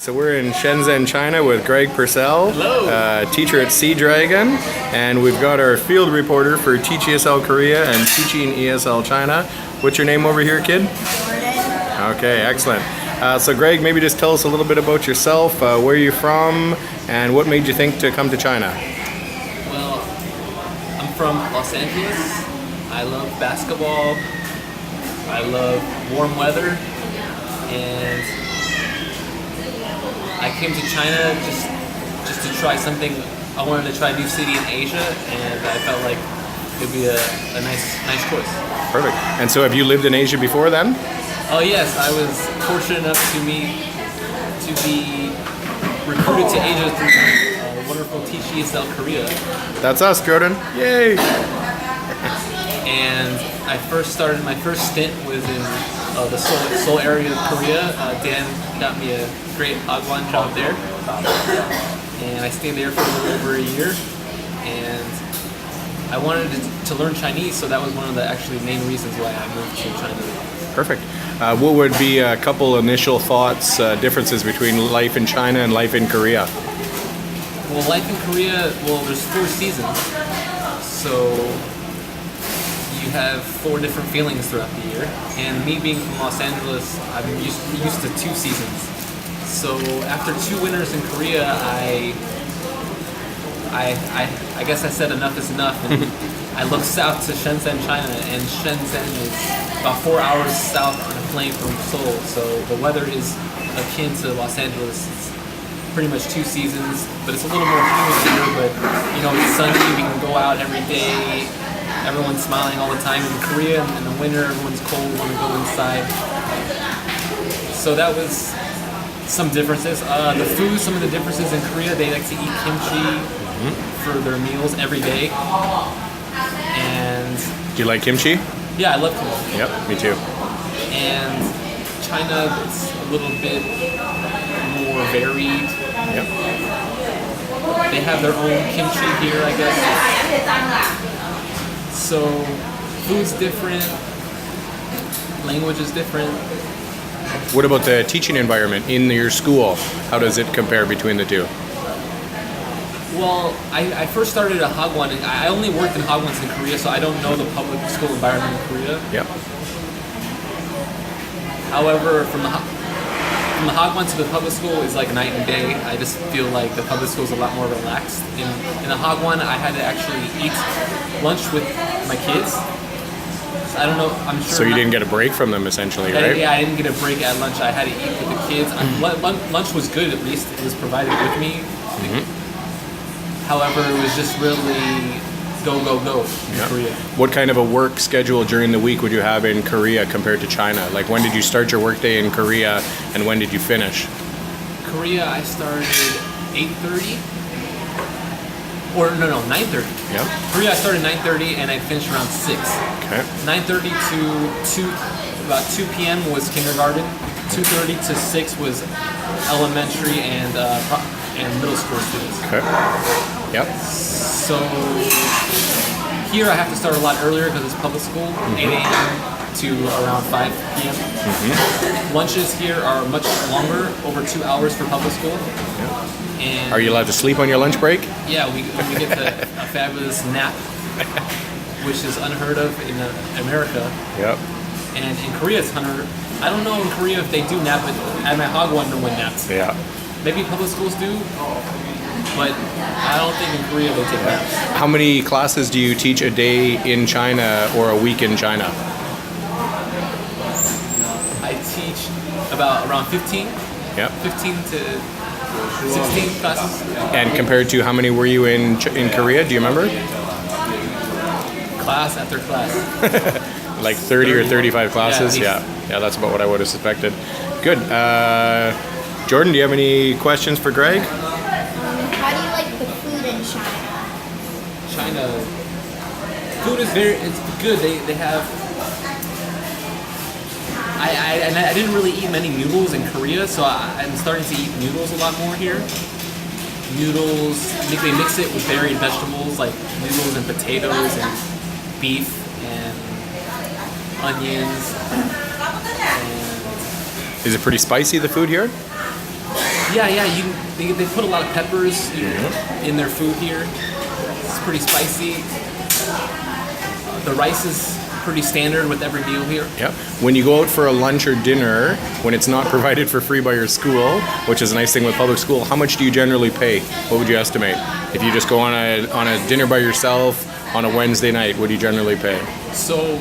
So we're in Shenzhen, China with Greg Purcell, teacher at Sea Dragon, and we've got our field reporter for Teach ESL Korea and Teaching ESL China. What's your name over here, kid? Jordan. Okay, excellent. So Greg, maybe just tell us a little bit about yourself, where you're from, and what made you think to come to China? Well, I'm from Los Angeles. I love basketball. I love warm weather, and I came to China just to try something. I wanted to try a new city in Asia, and I felt like it'd be a nice choice. Perfect. And so have you lived in Asia before then? Oh yes, I was fortunate enough to be recruited to Asia through wonderful Teach ESL Korea. That's us, Jordan. Yay! And my first stint was in the Seoul area of Korea. Dan got me a great Hagwon job there, and I stayed there for a little over a year. And I wanted to learn Chinese, so that was one of the actually main reasons why I moved to China. Perfect. What would be a couple initial thoughts, differences between life in China and life in Korea? Well, life in Korea, there's 4 seasons, so you have 4 different feelings throughout the year. And me being from Los Angeles, I'm used to 2 seasons. So after 2 winters in Korea, I guess I said enough is enough, and I looked south to Shenzhen, China, and Shenzhen is about 4 hours south on a plane from Seoul. So the weather is akin to Los Angeles. It's pretty much 2 seasons, but it's a little more humid here. But it's sunny. We can go out every day. Everyone's smiling all the time. In Korea, in the winter, everyone's cold. Want to go inside. So that was some differences. The food, some of the differences in Korea, they like to eat kimchi for their meals every day. And Do you like kimchi? yeah, I love kimchi. Yep, me too. And China, it's a little bit more varied. Yep. They have their own kimchi here, I guess. So food's different, language is different. What about the teaching environment in your school? How does it compare between the two? Well, I first started at Hagwon, and I only worked in Hagwons in Korea, so I don't know the public school environment in Korea. Yep. However, from the Hagwon to the public school is like night and day. I just feel like the public school is a lot more relaxed. In the Hagwon, I had to actually eat lunch with my kids. So I don't know. I'm sure. So you didn't get a break from them, essentially, right? Yeah, I didn't get a break at lunch. I had to eat with the kids. Lunch was good. At least it was provided with me. However, it was just really go in Korea. What kind of a work schedule during the week would you have in Korea compared to China? Like, when did you start your workday in Korea, and when did you finish? Korea, I started 8:30. Or no, 9:30. Yeah. Korea, I started 9:30 and I finished around 6. Okay. 9:30 to about 2 p.m. was kindergarten. 2:30 to 6 was elementary and middle school students. Okay. Yep. So here I have to start a lot earlier because it's public school, 8 a.m. to around 5 p.m. Lunches here are much longer, over 2 hours for public school. And Are you allowed to sleep on your lunch break? yeah, we get a fabulous nap, which is unheard of in America. Yep. And in Korea, it's unheard. I don't know in Korea if they do nap, but at my Hagwon, no one naps. Yeah. Maybe public schools do, but I don't think in Korea they take naps. How many classes do you teach a day in China or a week in China? I teach about around 15 Yep. to 16 classes. And compared to how many were you in Korea? Do you remember? Class after class. Like 30 or 35 classes? Yeah, Yeah, that's about what I would have suspected. Good. Jordan, do you have any questions for Greg? How do you like the food in China? China, food is it's good. They have. I didn't really eat many noodles in Korea, so I'm starting to eat noodles a lot more here. Noodles, they mix it with varied vegetables like noodles and potatoes and beef and onions. Is it pretty spicy, the food here? Yeah. They put a lot of peppers in their food here. It's pretty spicy. The rice is pretty standard with every meal here. Yep. When you go out for a lunch or dinner, when it's not provided for free by your school, which is a nice thing with public school, how much do you generally pay? What would you estimate? If you just go on a dinner by yourself on a Wednesday night, what do you generally pay? So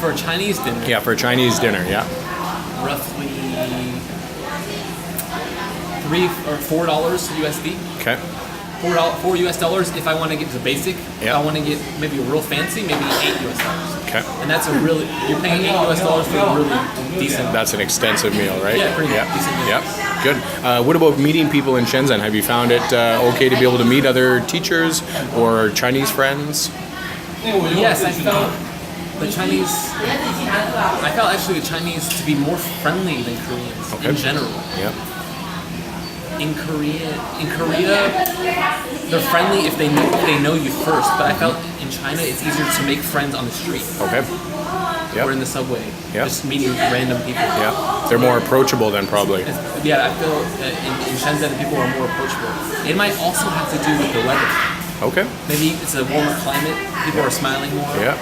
for a Chinese dinner, Yeah, for a Chinese dinner, yeah. roughly $3 or $4 USD. Okay. $4 US dollars if I want to get the basic. If Yeah. I want to get maybe a real fancy, maybe $8 US dollars. Okay. And that's you're paying $8 US dollars for a really decent. That's an extensive meal, right? Yeah, pretty decent meal. Yep. Good. What about meeting people in Shenzhen? Have you found it okay to be able to meet other teachers or Chinese friends? Yes, I felt the Chinese. I felt actually the Chinese to be more friendly than Koreans Okay. in general. Yep. In Korea, they're friendly if they know you first. But I felt in China, it's easier to make friends on the street Okay. or in Yep. the subway, Yeah. just meeting random people. Yeah. They're more approachable then, probably. Yeah, I feel in Shenzhen people are more approachable. It might also have to do with the weather. Okay. Maybe it's a warmer climate. People are smiling more. Yeah.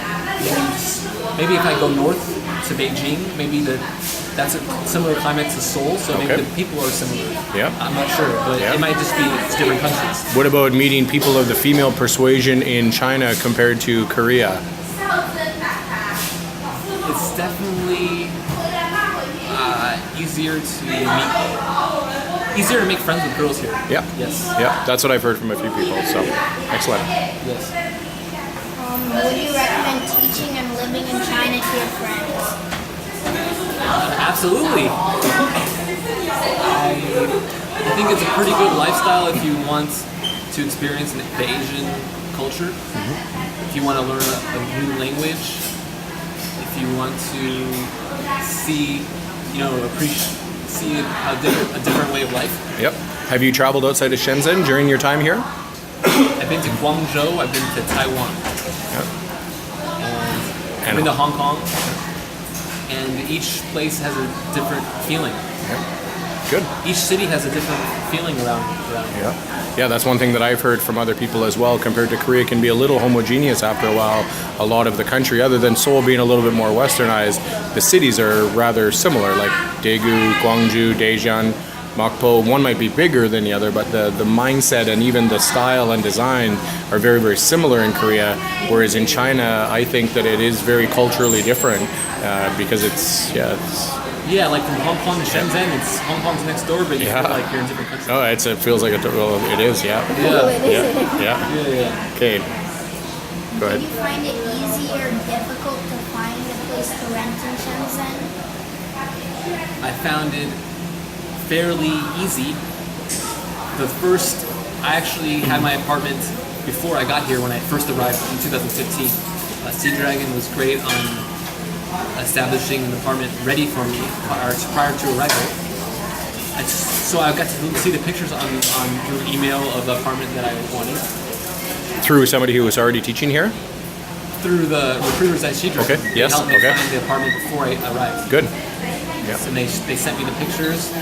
Maybe if I go north to Beijing, maybe that's a similar climate to Seoul, so maybe Okay. the people are similar. Yeah. I'm not sure, but Yeah. it might just be it's different countries. What about meeting people of the female persuasion in China compared to Korea? It's definitely easier to make friends with girls here. Yeah. Yes. Yeah. That's what I've heard from a few people. So, excellent. Yes. Would you recommend teaching and living in China to your friends? Absolutely. I think it's a pretty good lifestyle if you want to experience the Asian culture. If you want to learn a new language. If you want to see, see a different way of life. Yep. Have you traveled outside of Shenzhen during your time here? I've been to Guangzhou. I've been to Taiwan. Yep. I've been to Hong Kong. And each place has a different feeling. Good. Each city has a different feeling around it. Yeah. Yeah, that's one thing that I've heard from other people as well. Compared to Korea, can be a little homogeneous after a while. A lot of the country, other than Seoul being a little bit more westernized, the cities are rather similar, like Daegu, Gwangju, Daejeon, Mokpo. One might be bigger than the other, but the mindset and even the style and design are very, very similar in Korea. Whereas in China, I think that it is very culturally different because it's Yeah, like from Hong Kong to Shenzhen, it's Hong Kong's next door, but you Yeah. feel like you're in different countries. oh, it feels like well, it is, yeah, Yeah, yeah. yeah. Okay, go Did ahead. you find it easy or difficult to find a place to rent in Shenzhen? I found it fairly easy. I actually had my apartment before I got here when I first arrived in 2015. Sea Dragon was great on establishing an apartment ready for me prior to arrival. So I got to see the pictures through email of the apartment that I wanted. Through somebody who was already teaching here? Through the recruiters at Sea Dragon. Okay, yes, They helped me okay. find the apartment before I arrived. Good. And they sent me the pictures,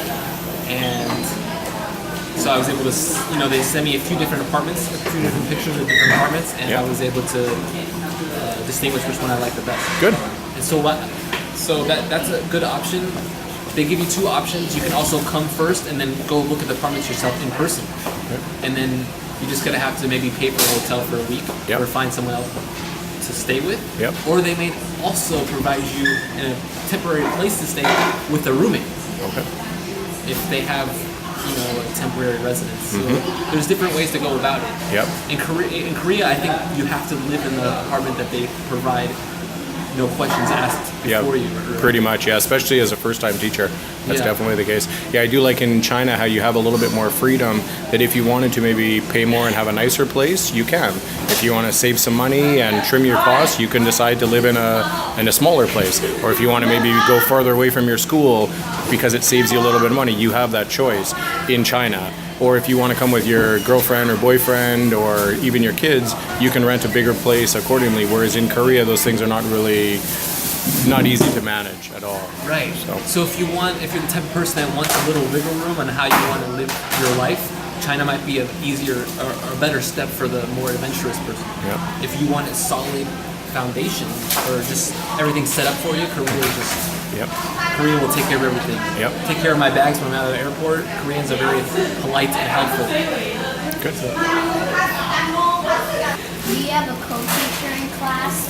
and so I was able to, they sent me a few different apartments, a few different pictures of different apartments, and Yeah. I was able to distinguish which one I liked the best. Good. And so that's a good option. They give you two options. You can also come first and then go look at the apartments yourself in person, and then you just gonna have to maybe pay for a hotel for a week Yep. or find someone else to stay with. Yep. Or they may also provide you in a temporary place to stay with a roommate Okay. if they have, a temporary residence. So there's different ways to go about it. Yep. In Korea, I think you have to live in the apartment that they provide, no questions asked before you. Pretty much, yeah. Especially as a first-time teacher, that's Yeah. definitely the case. Yeah, I do like in China how you have a little bit more freedom. That if you wanted to maybe pay more and have a nicer place, you can. If you want to save some money and trim your costs, you can decide to live in a smaller place. Or if you want to maybe go farther away from your school because it saves you a little bit of money, you have that choice in China. Or if you want to come with your girlfriend or boyfriend or even your kids, you can rent a bigger place accordingly. Whereas in Korea, those things are not really not easy to manage at all. Right. So- So if you're the type of person that wants a little wiggle room on how you want to live your life, China might be an easier or a better step for the more adventurous person. Yeah. If you want a solid foundation or just everything set up for you, Yep. Korea will take care of everything. Yep. Take care of my bags when I'm out of the airport. Koreans are very polite and helpful. Good. Do you have a co-teacher in class?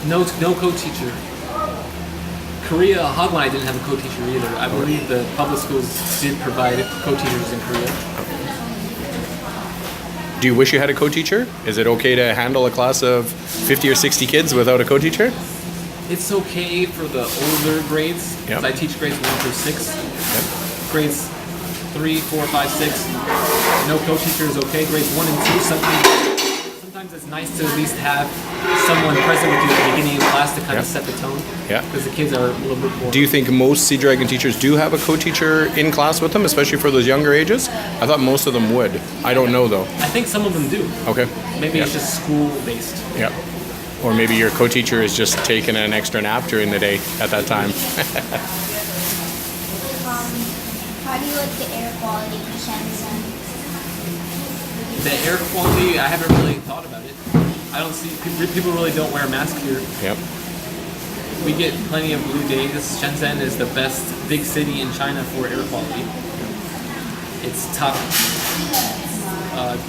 No co-teacher. Korea, Hagwon, I didn't have a co-teacher either. I believe the public schools did provide co-teachers in Korea. Do you wish you had a co-teacher? Is it okay to handle a class of 50 or 60 kids without a co-teacher? It's okay for the older grades, because Yep. I teach grades 1 through 6. Yep. Grades 3, 4, 5, 6, no co-teacher is okay. Grades 1 and 2, sometimes it's nice to at least have someone present with you at the beginning of class to kind of Yeah. set the tone. Yeah. Because the kids are a little bit more... Do you think most Sea Dragon teachers do have a co-teacher in class with them, especially for those younger ages? I thought most of them would. I don't know though. I think some of them do. Okay. Maybe Yeah. it's just school-based. Yeah. Or maybe your co-teacher is just taking an extra nap during the day at that time. How do you like the air quality in Shenzhen? The air quality, I haven't really thought about it. I don't see... People really don't wear masks here. Yep. We get plenty of blue days. Shenzhen is the best big city in China for air quality. It's top.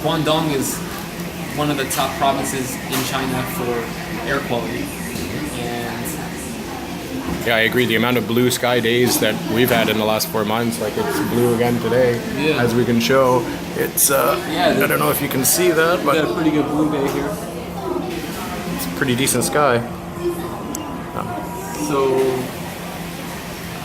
Guangdong is one of the top provinces in China for air quality. And Yeah, I agree. The amount of blue sky days that we've had in the last 4 months, like it's blue again today, Yeah. as we can show. It's, Yeah, I don't know if you can see that, we got but a pretty good blue day here. it's a pretty decent sky. So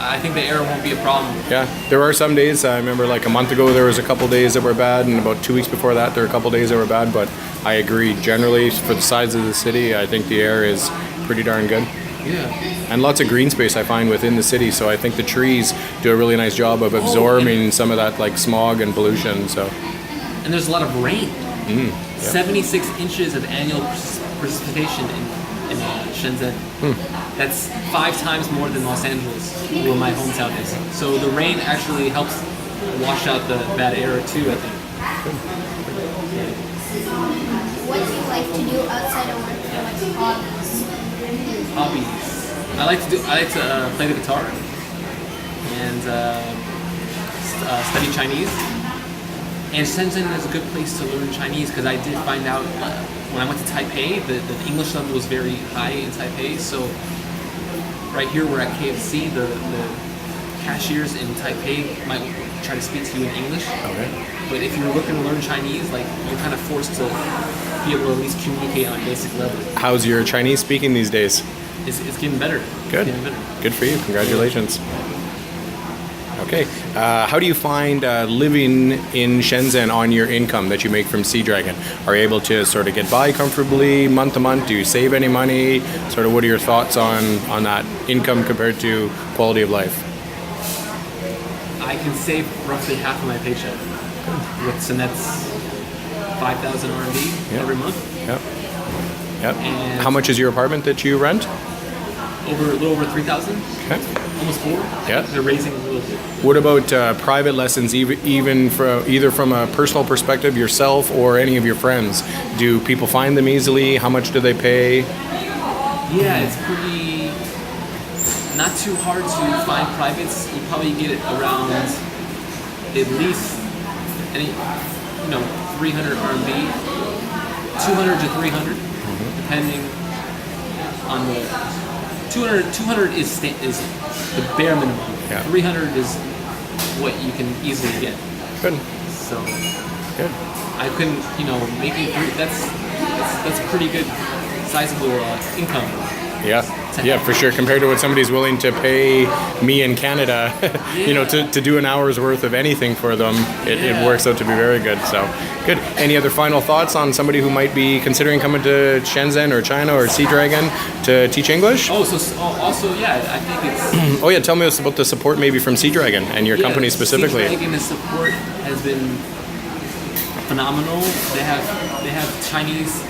I think the air won't be a problem. Yeah, there are some days, I remember like a month ago there was a couple days that were bad, and about 2 weeks before that there were a couple days that were bad, but I agree. Generally, for the size of the city, I think the air is pretty darn good. Yeah. And lots of green space I find within the city, so I think the trees do a really nice job of absorbing some of that like smog and pollution, so. And there's a lot of rain. 76 inches of annual precipitation in Shenzhen. That's 5 times more than Los Angeles, where my hometown is. So the rain actually helps wash out the bad air too, I think. What do you like to do outside of work for like hobbies? Hobbies. I like to play the guitar and study Chinese. And Shenzhen is a good place to learn Chinese because I did find out when I went to Taipei, the English level was very high in Taipei. So right here, we're at KFC, the cashiers in Taipei might try to speak to you in English. Okay. But if you're looking to learn Chinese, like you're kind of forced to be able to at least communicate on a basic level. How's your Chinese speaking these days? It's getting better. Good. It's getting better. Good for you. Congratulations. Okay. How do you find living in Shenzhen on your income that you make from Sea Dragon? Are you able to sort of get by comfortably month to month? Do you save any money? Sort of what are your thoughts on that income compared to quality of life? I can save roughly half of my paycheck. So that's 5,000 RMB Yeah. every month. Yep. Yep. And- How much is your apartment that you rent? A little over 3,000, Okay. almost 4. Yeah. They're raising a little bit. What about private lessons, even from either from a personal perspective yourself or any of your friends? Do people find them easily? How much do they pay? Yeah, it's pretty not too hard to find privates. You probably get it around at least 300 RMB, 200 to 300, depending on the 200 is the bare minimum. Yeah. 300 is what you can easily get. Good. So Good. I couldn't, making that's pretty good, sizable income. Yeah. Yeah, for sure. Compared to what somebody's willing to pay me in Canada, to do an hour's worth of anything for them, it works out to be very good. So, good. Any other final thoughts on somebody who might be considering coming to Shenzhen or China or Sea Dragon to teach English? Oh, so also, yeah, I think it's... Oh yeah, tell me about the support maybe from Sea Dragon and your company specifically. Sea Dragon, the support has been phenomenal. They have Chinese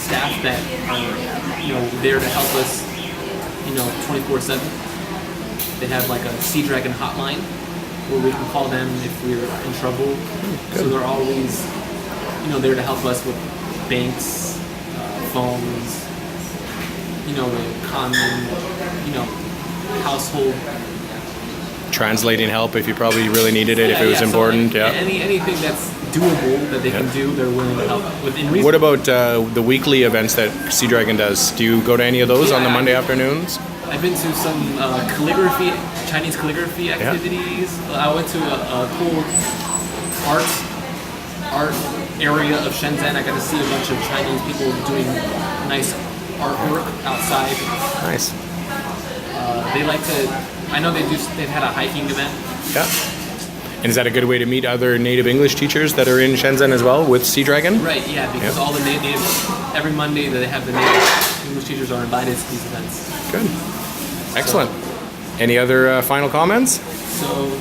staff that are there to help us 24/7. They have like a Sea Dragon hotline where we can call them if we're in trouble. So they're always there to help us with banks, phones, the common household. Translating help if you probably really needed it, if it was so important. anything that's doable that they can do, they're willing to help within reason. What about the weekly events that Sea Dragon does? Do you go to any of those on the Monday afternoons? I've been to some Chinese calligraphy activities. I went to a cool art area of Shenzhen. I got to see a bunch of Chinese people doing nice artwork outside. Nice. They like to. I know they've had a hiking event. Yeah. And is that a good way to meet other native English teachers that are in Shenzhen as well with Sea Dragon? Right, yeah, because all the native, every Monday that they have the native English teachers are invited to these events. Good. Excellent. Any other final comments? So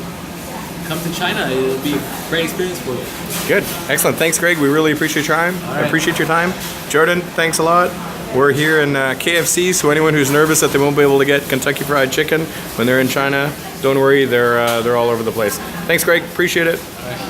come to China. It'll be a great experience for you. Good. Excellent. Thanks, Greg. We really appreciate your time. All right. Appreciate your time. Jordan, thanks a lot. We're here in KFC, so anyone who's nervous that they won't be able to get Kentucky Fried Chicken when they're in China, don't worry, they're all over the place. Thanks, Greg. Appreciate it. All right.